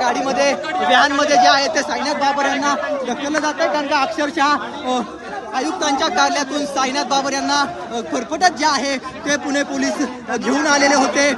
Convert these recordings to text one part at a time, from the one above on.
गाडीमध्ये व्हॅनमध्ये जे आहे ते साईनाथ बाबर यांना ढकललं जात आहे, कारण का अक्षरशः आयुक्तांच्या कार्यालयातून साईनाथ बाबर यांना फरफटत जे आहे ते पुणे पोलीस घेऊन आलेले होते।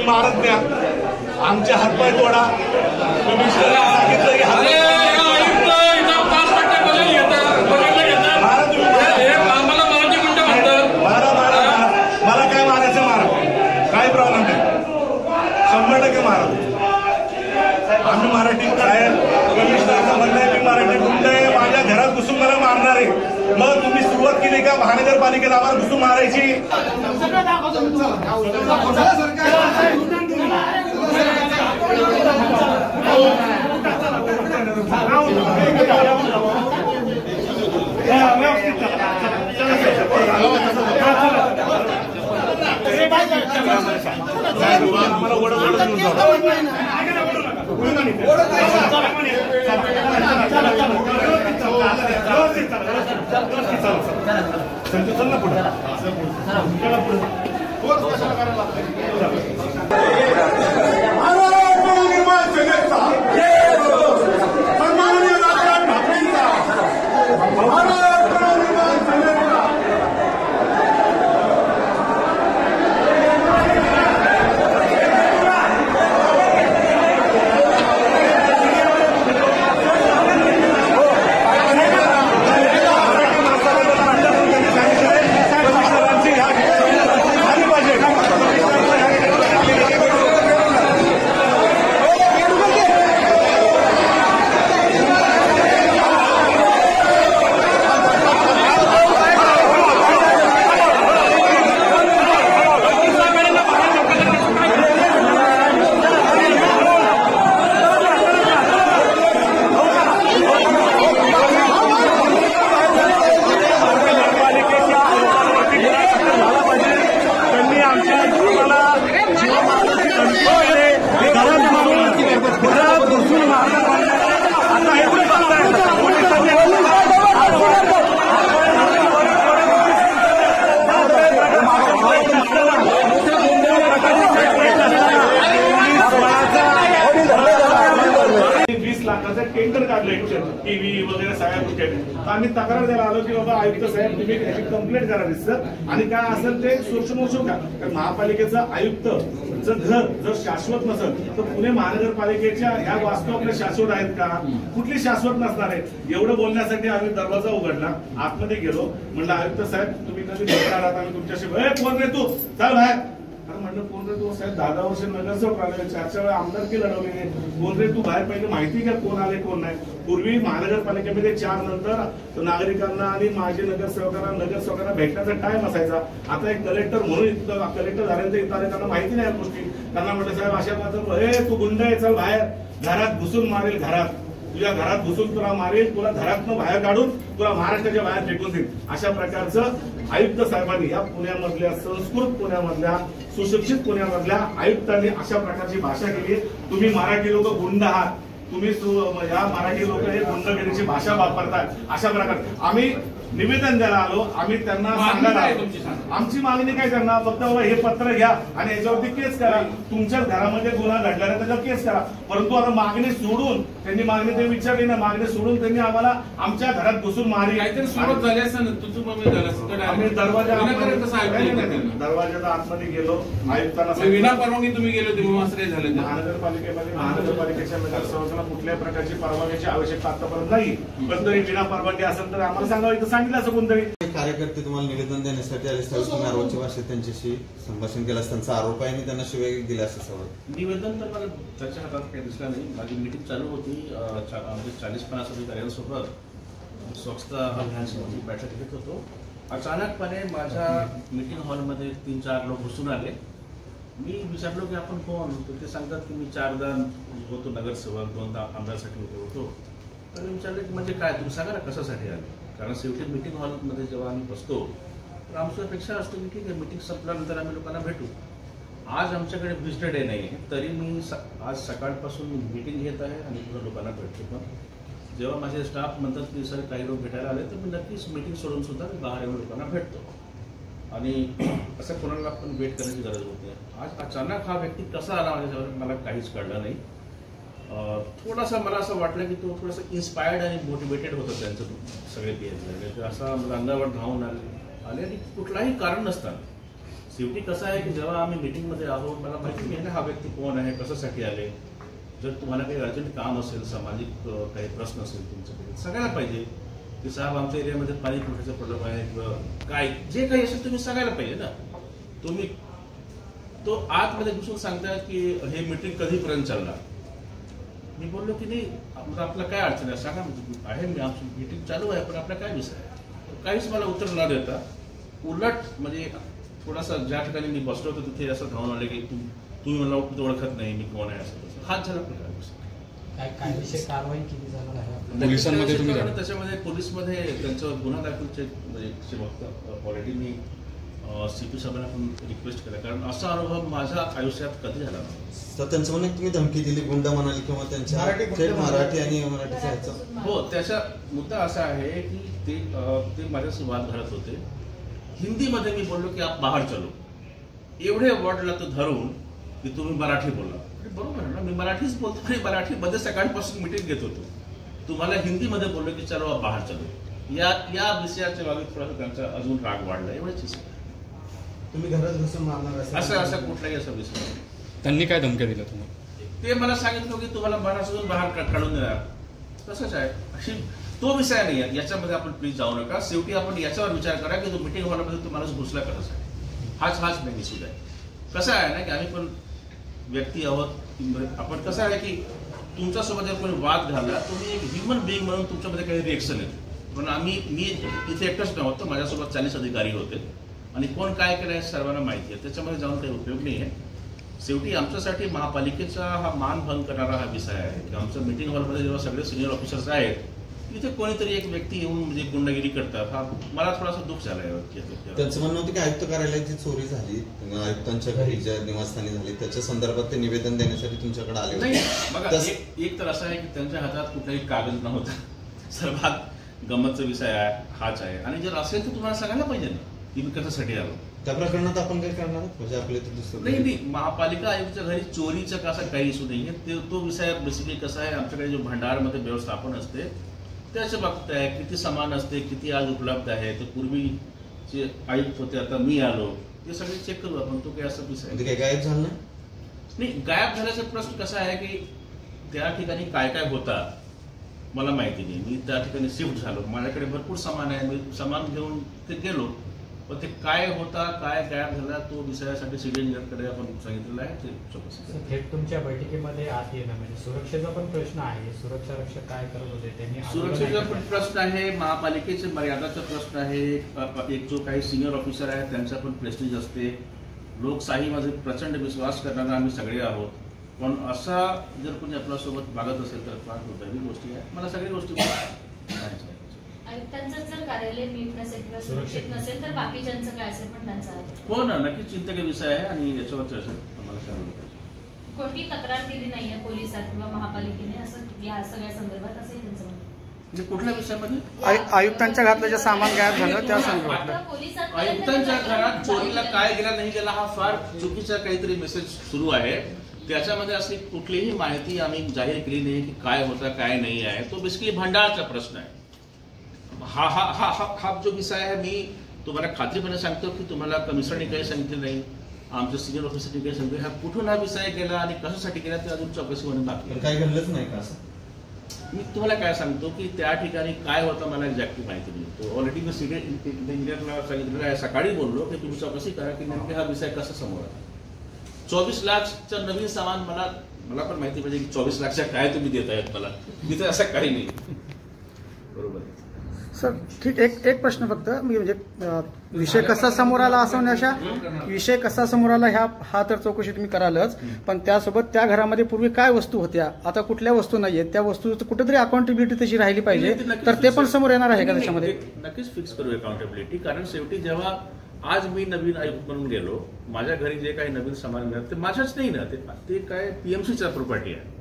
मारत द्या, आमचे हातपाय तोडा, तुम्ही सांगितलं की मला काय मारायचं मारा, काय प्रॉब्लेम नाही, 100% मारा। आम्ही मराठी साहेब कमिशनरचं म्हणणं आहे की मराठी गुंड आहे, माझ्या घरात घुसून मला मारणार आहे। मग तुम्ही सुरुवात केली का महानगरपालिकेत आम्हाला घुसून मारायची? टेंडर काढलं टीव्ही वगैरे सगळ्या गोष्टी, तर आम्ही तक्रार द्यायला आलो की बाबा आयुक्त साहेब तुम्ही याची कंप्लेंट करा सर, आणि काय असेल ते सोशल का, कारण महापालिकेचं आयुक्तचं घर जर शाश्वत नसेल तर पुणे महानगरपालिकेच्या ह्या वास्तू आपल्या शाश्वत आहेत का? कुठली शाश्वत नसणार आहे? एवढं बोलण्यासाठी आम्ही दरवाजा उघडला, आतमध्ये गेलो, म्हणलं आयुक्त साहेब तुम्ही कधी भेटणार आहात, आम्ही तुमच्याशी कोण रे तू चल बाहेर, म्हणलं कोण रे तू साहेब 10 वर्ष नगरसेवक राहिले, 4 वेळा आमदारकी लढवलेली, कोण रे तू बाहेर पहिले माहिती घ्या कोण आले कोण नाही। पूर्वी महानगरपालिकेमध्ये 4 नंतर नागरिकांना आणि माजी नगरसेवकांना भेटण्याचा टाइम असायचा। आता एक कलेक्टर म्हणून कलेक्टर झाल्यानंतर इथं त्यांना माहिती नाही या गोष्टी, त्यांना म्हटलं साहेब अशा मात्र तू गुंड आहे चल बाहेर, घरात घुसून मारेल, घरात तुझ्या घरात घुसून तुला मारेल, तुला घरातनं बाहेर काढून तुला महाराष्ट्राच्या बाहेर फेकून देईल, अशा प्रकारचं आयुक्त साहेबांनी या पुण्यामधल्या संस्कृत पुण्यामधल्या सुशिक्षित पुण्यामधल्या आयुक्तांनी अशा प्रकारची भाषा केली। तुम्ही मराठी लोक गुंड आहात, तुम्ही या मराठी लोक हे गुंडगिरीची भाषा वापरताय, अशा प्रकारे आम्ही निवेदन द्यायला आलो. आम्ही त्यांना सांगायला आमची मागणी काय त्यांना फक्त बाबा हे पत्र घ्या आणि याच्यावरती केस करा. तुमच्याच घरामध्ये गुन्हा घडला आहे त्याच्यावर केस करा. परंतु आता मागणी सोडून त्यांनी मागणी ते विचारली ना, मागणी सोडून त्यांनी आम्हाला आमच्या घरात घुसून मारली. काहीतरी सुरुवात झाली असं आम्ही दरवाजाच्या आतमध्ये गेलो. आयुक्तांना विना परवानगी तुम्ही गेले होते म्हणून असं काही झालं. महानगरपालिकेच्या नगरसेवकांना कुठल्याही प्रकारची परवानगीची आवश्यकता आतापर्यंत नाही. पण तरी विना परवानगी असेल तर आम्हाला सांगावं, इथं सांगितलं असं कोणतरी. कार्यकर्ते तुम्हाला निवेदन देण्यासाठी आले त्यावेळेस तुम्ही आरोपच्या भाषेत त्यांच्याशी संभाषण केलं असं त्यांचा आरोप आहे आणि त्यांना शिवाय दिल्या असं सवय. निवेदन तर मला त्याच्या हातात काही दिसला नाही. माझी मीटिंग चालू होती. 40-50 अधिकाऱ्यांसोबत स्वच्छता अभियानाची बैठक घेत होतो. अचानकपणे माझ्या मीटिंग हॉलमध्ये 3-4 लोक घुसून आले. मी विचारलो की आपण कोण, तर ते सांगतात की मी 4दा होतो नगरसेवक, 2दा आमदारसाठी होतो. तर मी विचारलं की म्हणजे काय, तुम्ही सांगा ना कशासाठी आले. कारण शेवटी मीटिंग हॉलमध्ये जेव्हा आम्ही बसतो तर आमची अपेक्षा असते की ठीक आहे मीटिंग संपल्यानंतर आम्ही लोकांना भेटू. आज आमच्याकडे विजिटर डे नाही आहे तरी मी आज सकाळपासून मीटिंग घेत आहे आणि पुन्हा लोकांना भेटतो. पण जेव्हा माझे स्टाफ म्हणतात की सर काही लोक भेटायला आले तर मी नक्कीच मीटिंग सोडून सुद्धा बाहेर येऊन लोकांना भेटतो. आणि असं कोणाला पण वेट करण्याची गरज होती. आज अचानक हा व्यक्ती कसा आला माझ्याजवळ मला काहीच कळलं नाही. थोडासा मला असं वाटलं की तो थोडासा इन्स्पायर्ड आणि मोटिवेटेड होतं त्यांचं सगळे बिहेवियर. असा अंगावर धावून आले आणि कुठलाही कारण नसताना. शेवटी कसं आहे की जेव्हा आम्ही मीटिंगमध्ये आहोत मला माहिती नाही ना हा व्यक्ती कोण आहे, कशासाठी आले. जर तुम्हाला काही अर्जंट काम असेल, सामाजिक काही प्रश्न असेल तुमच्याकडे सांगायला पाहिजे की साहेब आमच्या एरियामध्ये पाणी पुरवठ्याचा प्रॉब्लेम आहे किंवा काय जे काही असेल तुम्ही सांगायला पाहिजे ना. तुम्ही तो आतमध्ये घुसून सांगताय की हे मीटिंग कधीपर्यंत चालणार. मी बोललो की नाही आपलं काय अडचण आहे सांगा. आहे मी आमची मीटिंग चालू आहे पण आपला काय विषय आहे. काहीच मला उत्तर न देता उलट म्हणजे थोडासा ज्या ठिकाणी मी बसलो होतो तिथे असं धावून आले की तुम्ही मला ओळखत नाही मी कोण आहे असं हात झाला प्रकार. कायदेशीर कारवाई केली जाणार आहे पोलिसांमध्ये तुम्ही त्याच्यामध्ये पोलीसमध्ये त्यांच्यावर गुन्हा दाखलचे म्हणजे ऑलरेडी मी CP साहेबांना पण रिक्वेस्ट केला. कारण असा अनुभव माझ्या आयुष्यात कधी झाला नाही. तर त्यांचं म्हणणं तुम्ही धमकी दिली, गुंड म्हणाली किंवा त्यांच्या मराठी आणि मराठीचा ह्याचा. हो त्याचा मुद्दा असा आहे की ते माझ्याशी वाद घालत होते. हिंदीमध्ये मी बोललो की आप बाहेर चलो. एवढे वर्डला तर धरून की तुम्ही मराठी बोला. बरोबर आहे ना, मी मराठीच बोलतो आणि मराठीमध्ये सकाळपासून मिटिंग घेत होतो. तुम्हाला हिंदीमध्ये बोललो की चलो आप बाहेर चलो. या विषयाच्या बाबतीत थोडासा त्यांचा अजून राग वाढला. एवढीच तुम्ही घरात घुसून मारणार असं कुठलाही असा विषय. त्यांनी काय धमक्या दिल्या तुम्हाला? ते मला सांगितलं की तुम्हाला मनापासून बाहेर काढून देणार. तसंच आहे. अशी तो विषय नाही आहे. याच्यामध्ये आपण प्लीज जाऊ नका. शेवटी आपण याच्यावर विचार करा की तो मिटिंग हॉलमध्ये तो माणूस घुसला कसा आहे. हाच मेन इश्यू आहे. कसं आहे ना की आम्ही पण व्यक्ती आहोत. आपण कसं आहे की तुमच्यासोबत जर कोणी वाद घालला तुम्ही एक ह्युमन बिईंग म्हणून तुमच्यामध्ये काही रिएक्शन येते. पण मी इथे एकटंच नव्हतं. माझ्यासोबत 40 अधिकारी होते आणि कोण काय केलं आहे सर्वांना माहिती आहे. त्याच्यामध्ये जाऊन काही उपयोग नाही आहे. शेवटी आमच्यासाठी महापालिकेचा हा मानभंग करणारा हा विषय आहे की आमच्या मीटिंग हॉलमध्ये जेव्हा सगळे सिनियर ऑफिसर्स आहेत तिथे कोणीतरी एक व्यक्ती येऊन म्हणजे गुंडगिरी करतात. हा मला थोडासा दुःख झालाय. त्यांचं म्हणणं होतं की आयुक्त कार्यालयाची चोरी झाली, आयुक्तांच्या घरी ज्या निवासस्थानी झाली त्याच्या संदर्भात ते निवेदन देण्यासाठी तुमच्याकडे आले नाही. बघा एक तर असं आहे की त्यांच्या हातात कुठलाही कागद नव्हता. सर्वात गमतचा विषय हाच आहे. आणि जर असेल तर तुम्हाला सांगायला पाहिजे ना की मी कशासाठी आलो. त्या प्रकरणात आपण काय करणार म्हणजे आपले नाही महापालिका आयुक्तच्या घरी चोरीचं कसं काही इशू नाहीये. तो विषय बेसिकली कसा आहे आमच्याकडे जो भंडारमध्ये व्यवस्थापन असते त्याच्या बाबतीत आहे. किती सामान असते, किती आज उपलब्ध आहे. ते पूर्वी जे आयुक्त होते आता मी आलो ते सगळे चेक करू आपण. तो काही असा विषय काय गायब झालं नाही. गायब झाल्याचा प्रश्न कसा आहे की त्या ठिकाणी काय काय होता मला माहिती नाही. मी त्या ठिकाणी शिफ्ट झालो. माझ्याकडे भरपूर सामान आहे. मी सामान घेऊन ते गेलो. पण ते काय होता काय गायब झाला तो विषयासाठी सिव्हिल इंजिनियरकडे आपण सांगितलेलं आहे. ते चौकशी थेट तुमच्या बैठकीमध्ये आत येणं म्हणजे सुरक्षेचा पण प्रश्न आहे. सुरक्षा रक्षक काय करत होते त्यांनी सुरक्षेचा पण प्रश्न आहे. महापालिकेचे मर्यादाचा प्रश्न आहे. एक जो काही सिनियर ऑफिसर आहे त्यांचा पण प्रेस्टिज असते. लोकशाहीमध्ये प्रचंड विश्वास करणारा आम्ही सगळे आहोत. पण असा जर कोणी आपल्यासोबत मागत असेल तर फार दुर्दैवी गोष्टी आहे. मला सगळ्या गोष्टी आयुक्तांचं जर कार्यालय नीट नसेल किंवा सुरक्षित नसेल तर बाकीच्यांचं काय असेल पण त्यांचा हो ना नक्कीच चिंतेचा विषय आहे आणि याच्यावर चर्चा आम्हाला करावी लागेल. कोणती तक्रार दिली नाहीये पोलिसात किंवा महापालिकेने असं या सगळ्या संदर्भात असेल त्यांचं म्हणणं. म्हणजे कुठल्या विषयामध्ये? आयुक्तांच्या घरातलं जे सामान गायब झालं त्या संदर्भात. आता पोलिसांपर्यंत आयुक्तांच्या पोहोचलं. घरात चोरीला काय गेला नाही गेला हा फार चुकीचा काहीतरी मेसेज सुरू आहे. त्याच्यामध्ये अशी कुठलीही माहिती आम्ही जाहीर केली नाही की काय होतं काय नाही आहे. तो बेसिकली भंडारचा प्रश्न आहे. हा हा हा हा हा जो विषय आहे मी तुम्हाला खात्रीपणे सांगतो की तुम्हाला कमिशनरने काही सांगितलं नाही, आमच्या सिनियर ऑफिसरने काही सांगितलं. हा कुठून हा विषय गेला आणि कशासाठी गेला ते अजून चौकशी होणं बाकी आहे. काही घडलंच नाही का असं? मी तुम्हाला काय सांगतो की त्या ठिकाणी काय होतं मला एक्झॅक्टली माहिती नाही. तो ऑलरेडी मी सिनियर इंजिनियरला सांगितलेलं आहे, सकाळी बोललो की तुम्ही चौकशी करा की नेमके हा विषय कसा समोर आहे. 24 लाखचं नवीन सामान मला पण माहिती पाहिजे की 24 लाखच्या काय तुम्ही देत आहेत मला. तिथे असं काही नाही. बरोबर आहे. सर ठीक, एक प्रश्न फक्त मी म्हणजे विषय कसा समोर आला असं अशा विषय कसा समोर आला हा तर चौकशी तुम्ही करालच, पण त्यासोबत त्या घरामध्ये पूर्वी काय वस्तू होत्या, आता कुठल्या वस्तू नाहीयेत, त्या वस्तू कुठेतरी अकाउंटेबिलिटी त्याची राहिली पाहिजे, तर ते पण समोर येणार आहे का त्याच्यामध्ये? नक्कीच फिक्स करू अकाउंटेबिलिटी. कारण शेवटी जेव्हा आज मी नवीन आयुक्त म्हणून गेलो, माझ्या घरी जे काही नवीन सामान मिळालं ते माझ्याच नाही ना, ते काय पीएमसीचा प्रॉपर्टी आहे.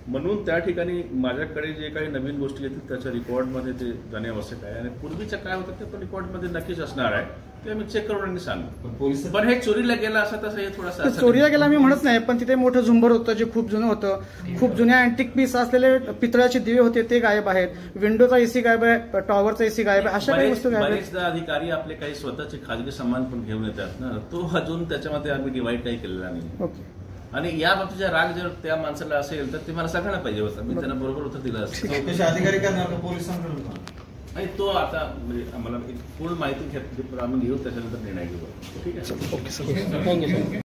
म्हणून त्या ठिकाणी माझ्याकडे जे काही नवीन गोष्टी येतील त्याच्या रेकॉर्डमध्ये ते जाणे आवश्यक आहे. आणि पूर्वीचं काय होतं ते पण रेकॉर्डमध्ये नक्कीच असणार आहे, ते आम्ही चेक करून आणि सांगू. पण हे चोरीला गेला असं तसं हे थोडासा चोरीला गेला मी म्हणत नाही, पण तिथे मोठं झुंबर होतं जे खूप जुनं होतं, खूप जुन्या अँटिक पीस असलेले पितळाचे दिवे होते ते गायब आहेत, विंडोचा एसी गायब आहे, टॉवरचा एसी गायब आहे, अशा काही वस्तू गायब आहेत. बरेचदा अधिकारी आपले काही स्वतःचे खाजगी सामान पण घेऊन येतात ना, तो अजून त्याच्यामध्ये आम्ही डिवाइड काही केलेला नाही. ओके. आणि या बाबतीचा राग जर त्या माणसाला असेल तर ते मला सांगायला पाहिजे होतं, मी त्यांना बरोबर उत्तर दिलं असतं. चौकशी अधिकारी करणार का पोलिसांकडून? आणि तो आता म्हणजे आम्हाला एक पूर्ण माहिती घेत आम्ही घेऊ, त्याच्यानंतर निर्णय घेऊ. ठीक आहे. Okay sir, thank you sir.